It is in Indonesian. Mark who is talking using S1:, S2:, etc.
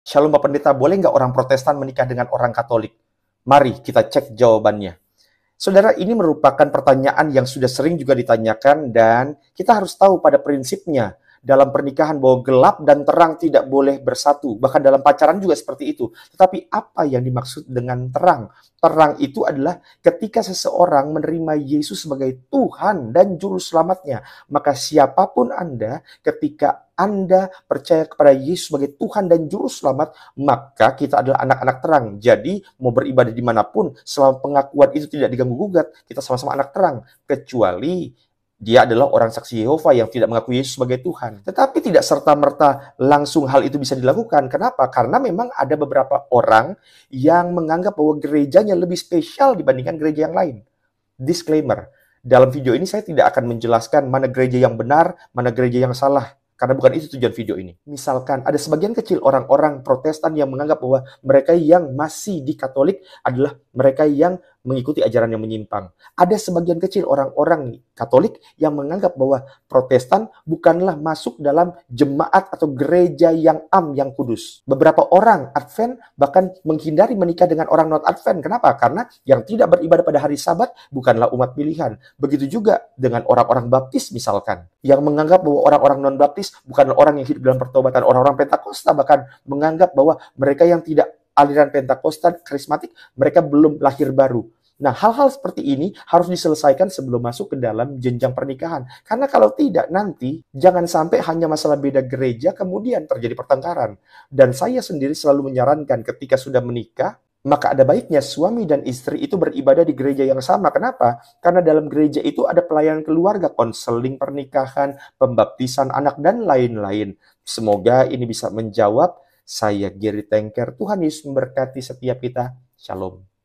S1: Shalom Pak Pendeta, boleh nggak orang Protestan menikah dengan orang Katolik? Mari kita cek jawabannya. Saudara, ini merupakan pertanyaan yang sudah sering juga ditanyakan dan kita harus tahu pada prinsipnya dalam pernikahan bahwa gelap dan terang tidak boleh bersatu. Bahkan dalam pacaran juga seperti itu. Tetapi apa yang dimaksud dengan terang? Terang itu adalah ketika seseorang menerima Yesus sebagai Tuhan dan Juru Selamatnya. Maka siapapun Anda, ketika Anda percaya kepada Yesus sebagai Tuhan dan Juru Selamat, maka kita adalah anak-anak terang. Jadi, mau beribadah dimanapun, selama pengakuan itu tidak diganggu-gugat, kita sama-sama anak terang. Kecuali dia adalah orang saksi Yehova yang tidak mengakui Yesus sebagai Tuhan. Tetapi tidak serta-merta langsung hal itu bisa dilakukan. Kenapa? Karena memang ada beberapa orang yang menganggap bahwa gerejanya lebih spesial dibandingkan gereja yang lain. Disclaimer, dalam video ini saya tidak akan menjelaskan mana gereja yang benar, mana gereja yang salah. Karena bukan itu tujuan video ini. Misalkan ada sebagian kecil orang-orang Protestan yang menganggap bahwa mereka yang masih di Katolik adalah mereka yang mengikuti ajaran yang menyimpang. Ada sebagian kecil orang-orang Katolik yang menganggap bahwa Protestan bukanlah masuk dalam jemaat atau gereja yang yang kudus. Beberapa orang Advent bahkan menghindari menikah dengan orang non-Advent. Kenapa? Karena yang tidak beribadah pada hari Sabat bukanlah umat pilihan. Begitu juga dengan orang-orang Baptis misalkan, yang menganggap bahwa orang-orang non-Baptis bukanlah orang yang hidup dalam pertobatan. Orang-orang Pentakosta bahkan menganggap bahwa mereka yang tidak aliran Pentakosta, karismatik, mereka belum lahir baru. Nah, hal-hal seperti ini harus diselesaikan sebelum masuk ke dalam jenjang pernikahan. Karena kalau tidak, nanti jangan sampai hanya masalah beda gereja, kemudian terjadi pertengkaran. Dan saya sendiri selalu menyarankan ketika sudah menikah, maka ada baiknya suami dan istri itu beribadah di gereja yang sama. Kenapa? Karena dalam gereja itu ada pelayanan keluarga, konseling pernikahan, pembaptisan anak, dan lain-lain. Semoga ini bisa menjawab. Saya Gary Tengker. Tuhan Yesus memberkati setiap kita. Shalom.